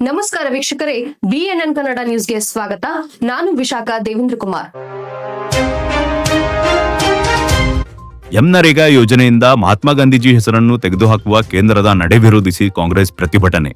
ನಮಸ್ಕಾರ ವೀಕ್ಷಕರೇ, BNN ಕನ್ನಡ ನ್ಯೂಸ್ಗೆ ಸ್ವಾಗತ. ನಾನು ವಿಶಾಖ ದೇವೇಂದ್ರ ಕುಮಾರ್. ನರೇಗಾ ಯೋಜನೆಯಿಂದ ಮಹಾತ್ಮ ಗಾಂಧೀಜಿ ಹೆಸರನ್ನು ತೆಗೆದುಹಾಕುವ ಕೇಂದ್ರದ ನಡೆ ವಿರೋಧಿಸಿ ಕಾಂಗ್ರೆಸ್ ಪ್ರತಿಭಟನೆ.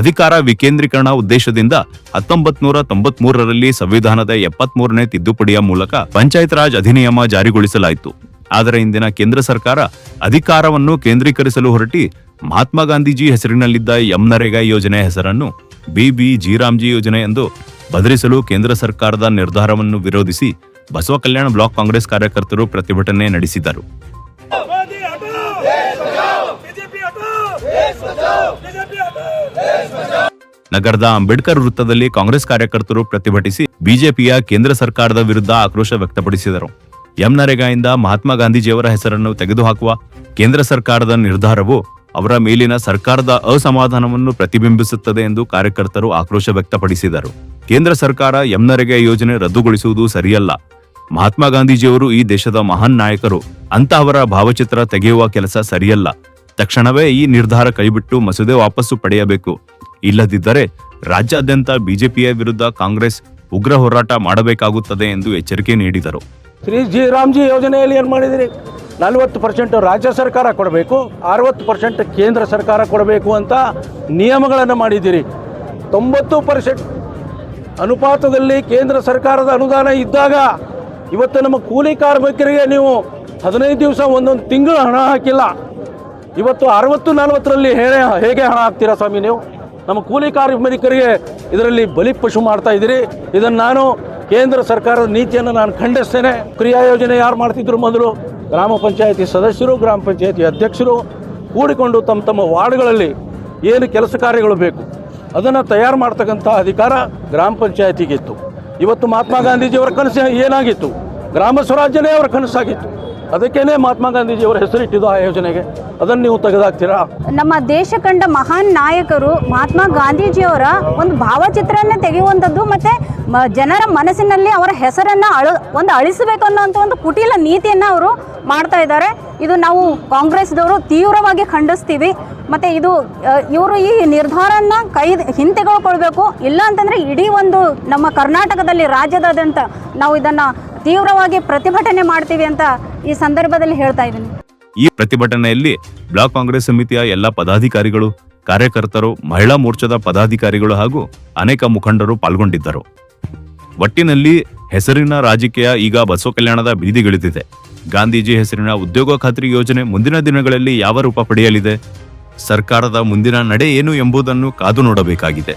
ಅಧಿಕಾರ ವಿಕೇಂದ್ರೀಕರಣ ಉದ್ದೇಶದಿಂದ 1993ರಲ್ಲಿ ಸಂವಿಧಾನದ 73ನೇ ತಿದ್ದುಪಡಿಯ ಮೂಲಕ ಪಂಚಾಯತ್ ರಾಜ್ ಅಧಿನಿಯಮ ಜಾರಿಗೊಳಿಸಲಾಯಿತು. ಆದರೆ ಇಂದಿನ ಕೇಂದ್ರ ಸರ್ಕಾರ ಅಧಿಕಾರವನ್ನು ಕೇಂದ್ರೀಕರಿಸಲು ಹೊರಟಿ ಮಹಾತ್ಮ ಗಾಂಧೀಜಿ ಹೆಸರಿನಲ್ಲಿದ್ದ ನರೇಗಾ ಯೋಜನೆ ಹೆಸರನ್ನು BBGರಾಮ್ಜಿ ಯೋಜನೆ ಎಂದು ಬದಲಿಸಲು ಕೇಂದ್ರ ಸರ್ಕಾರದ ನಿರ್ಧಾರವನ್ನು ವಿರೋಧಿಸಿ ಬಸವ ಕಲ್ಯಾಣ ಬ್ಲಾಕ್ ಕಾಂಗ್ರೆಸ್ ಕಾರ್ಯಕರ್ತರು ಪ್ರತಿಭಟನೆ ನಡೆಸಿದರು. ನಗರದ ಅಂಬೇಡ್ಕರ್ ವೃತ್ತದಲ್ಲಿ ಕಾಂಗ್ರೆಸ್ ಕಾರ್ಯಕರ್ತರು ಪ್ರತಿಭಟಿಸಿ ಬಿಜೆಪಿಯ ಕೇಂದ್ರ ಸರ್ಕಾರದ ವಿರುದ್ಧ ಆಕ್ರೋಶ ವ್ಯಕ್ತಪಡಿಸಿದರು. ನರೇಗಾಯಿಂದ ಮಹಾತ್ಮ ಗಾಂಧೀಜಿಯವರ ಹೆಸರನ್ನು ತೆಗೆದುಹಾಕುವ ಕೇಂದ್ರ ಸರ್ಕಾರದ ನಿರ್ಧಾರವು ಅವರ ಮೇಲಿನ ಸರ್ಕಾರದ ಅಸಮಾಧಾನವನ್ನು ಪ್ರತಿಬಿಂಬಿಸುತ್ತದೆ ಎಂದು ಕಾರ್ಯಕರ್ತರು ಆಕ್ರೋಶ ವ್ಯಕ್ತಪಡಿಸಿದರು. ಕೇಂದ್ರ ಸರ್ಕಾರ ನರೇಗಾ ಯೋಜನೆ ರದ್ದುಗೊಳಿಸುವುದು ಸರಿಯಲ್ಲ. ಮಹಾತ್ಮ ಗಾಂಧೀಜಿಯವರು ಈ ದೇಶದ ಮಹಾನ್ ನಾಯಕರು. ಅಂತಹವರ ಭಾವಚಿತ್ರ ತೆಗೆಯುವ ಕೆಲಸ ಸರಿಯಲ್ಲ. ತಕ್ಷಣವೇ ಈ ನಿರ್ಧಾರ ಕೈಬಿಟ್ಟು ಮಸೂದೆ ವಾಪಸ್ಸು ಪಡೆಯಬೇಕು. ಇಲ್ಲದಿದ್ದರೆ ರಾಜ್ಯಾದ್ಯಂತ ಬಿಜೆಪಿಯ ವಿರುದ್ಧ ಕಾಂಗ್ರೆಸ್ ಉಗ್ರ ಹೋರಾಟ ಮಾಡಬೇಕಾಗುತ್ತದೆ ಎಂದು ಎಚ್ಚರಿಕೆ ನೀಡಿದರು. ಶ್ರೀ ರಾಮ್ಜಿ ಯೋಜನೆಯಲ್ಲಿ ಏನು ಮಾಡಿದಿರಿ? 40% ರಾಜ್ಯ ಸರ್ಕಾರ ಕೊಡಬೇಕು, 60% ಕೇಂದ್ರ ಸರ್ಕಾರ ಕೊಡಬೇಕು ಅಂತ ನಿಯಮಗಳನ್ನು ಮಾಡಿದ್ದೀರಿ. 90% ಅನುಪಾತದಲ್ಲಿ ಕೇಂದ್ರ ಸರ್ಕಾರದ ಅನುದಾನ ಇದ್ದಾಗ ಇವತ್ತು ನಮ್ಮ ಕೂಲಿ ಕಾರ್ಮಿಕರಿಗೆ ನೀವು 15 ದಿವಸ ಒಂದೊಂದು ತಿಂಗಳು ಹಣ ಹಾಕಿಲ್ಲ. ಇವತ್ತು 60-40ರಲ್ಲಿ ಹೇಗೆ ಹಣ ಹಾಕ್ತೀರಾ ಸ್ವಾಮಿ ನೀವು? ನಮ್ಮ ಕೂಲಿ ಕಾರ್ಮಿಕರಿಗೆ ಇದರಲ್ಲಿ ಬಲಿಪಶು ಮಾಡ್ತಾ ಇದ್ದೀರಿ. ಇದನ್ನು ನಾನು ಕೇಂದ್ರ ಸರ್ಕಾರದ ನೀತಿಯನ್ನು ನಾನು ಖಂಡಿಸ್ತೇನೆ. ಕ್ರಿಯಾ ಯೋಜನೆ ಯಾರು ಮಾಡ್ತಿದ್ರು? ಮೊದಲು ಗ್ರಾಮ ಪಂಚಾಯತಿ ಸದಸ್ಯರು, ಗ್ರಾಮ ಪಂಚಾಯತಿ ಅಧ್ಯಕ್ಷರು ಕೂಡಿಕೊಂಡು ತಮ್ಮ ವಾರ್ಡ್ಗಳಲ್ಲಿ ಏನು ಕೆಲಸ ಕಾರ್ಯಗಳು ಬೇಕು ಅದನ್ನು ತಯಾರು ಮಾಡ್ತಕ್ಕಂಥ ಅಧಿಕಾರ ಗ್ರಾಮ ಪಂಚಾಯತಿಗಿತ್ತು. ಇವತ್ತು ಮಹಾತ್ಮ ಗಾಂಧೀಜಿಯವರ ಕನಸು ಏನಾಗಿತ್ತು? ಗ್ರಾಮ ಸ್ವರಾಜ್ಯನೇ ಅವರ ಕನಸಾಗಿತ್ತು. ಅದಕ್ಕೇನೆ ಮಹಾತ್ಮ ಗಾಂಧೀಜಿಯವರ ಹೆಸರಿಟ್ಟಿದ್ದು ಆ ಯೋಜನೆಗೆ. ಅದನ್ನು ನೀವು ತೆಗೆದಾಕ್ತೀರಾ? ನಮ್ಮ ದೇಶ ಕಂಡ ಮಹಾನ್ ನಾಯಕರು ಮಹಾತ್ಮ ಗಾಂಧೀಜಿಯವರ ಒಂದು ಭಾವಚಿತ್ರನ ತೆಗೆಯುವಂಥದ್ದು ಮತ್ತು ಜನರ ಮನಸ್ಸಿನಲ್ಲಿ ಅವರ ಹೆಸರನ್ನು ಅಳಿಸಬೇಕು ಅನ್ನೋಂಥ ಒಂದು ಕುಟಿಲ ನೀತಿಯನ್ನು ಅವರು ಮಾಡ್ತಾ ಇದ್ದಾರೆ. ಇದು ನಾವು ಕಾಂಗ್ರೆಸ್ದವರು ತೀವ್ರವಾಗಿ ಖಂಡಿಸ್ತೀವಿ. ಮತ್ತು ಇವರು ಈ ನಿರ್ಧಾರನ ಹಿಂತೆಗೆದುಕೊಳ್ಬೇಕು. ಇಲ್ಲ ಅಂತಂದರೆ ಇಡೀ ಒಂದು ನಮ್ಮ ಕರ್ನಾಟಕದಲ್ಲಿ ರಾಜ್ಯದಾದ್ಯಂತ ನಾವು ಇದನ್ನು ತೀವ್ರವಾಗಿ ಪ್ರತಿಭಟನೆ ಮಾಡ್ತೀವಿ ಅಂತ ಈ ಸಂದರ್ಭದಲ್ಲಿ ಹೇಳ್ತಾ ಇದ್ದೀನಿ. ಈ ಪ್ರತಿಭಟನೆಯಲ್ಲಿ ಬ್ಲಾಕ್ ಕಾಂಗ್ರೆಸ್ ಸಮಿತಿಯ ಎಲ್ಲ ಪದಾಧಿಕಾರಿಗಳು, ಕಾರ್ಯಕರ್ತರು, ಮಹಿಳಾ ಮೋರ್ಚಾದ ಪದಾಧಿಕಾರಿಗಳು ಹಾಗೂ ಅನೇಕ ಮುಖಂಡರು ಪಾಲ್ಗೊಂಡಿದ್ದರು. ಒಟ್ಟಿನಲ್ಲಿ ಹೆಸರಿನ ರಾಜಕೀಯ ಈಗ ಬಸವ ಕಲ್ಯಾಣದ ಬೀದಿಗಿಳಿದಿದೆ. ಗಾಂಧೀಜಿ ಹೆಸರಿನ ಉದ್ಯೋಗ ಖಾತ್ರಿ ಯೋಜನೆ ಮುಂದಿನ ದಿನಗಳಲ್ಲಿ ಯಾವ ರೂಪ ಪಡೆಯಲಿದೆ? ಸರ್ಕಾರದ ಮುಂದಿನ ನಡೆ ಏನು ಎಂಬುದನ್ನು ಕಾದು ನೋಡಬೇಕಾಗಿದೆ.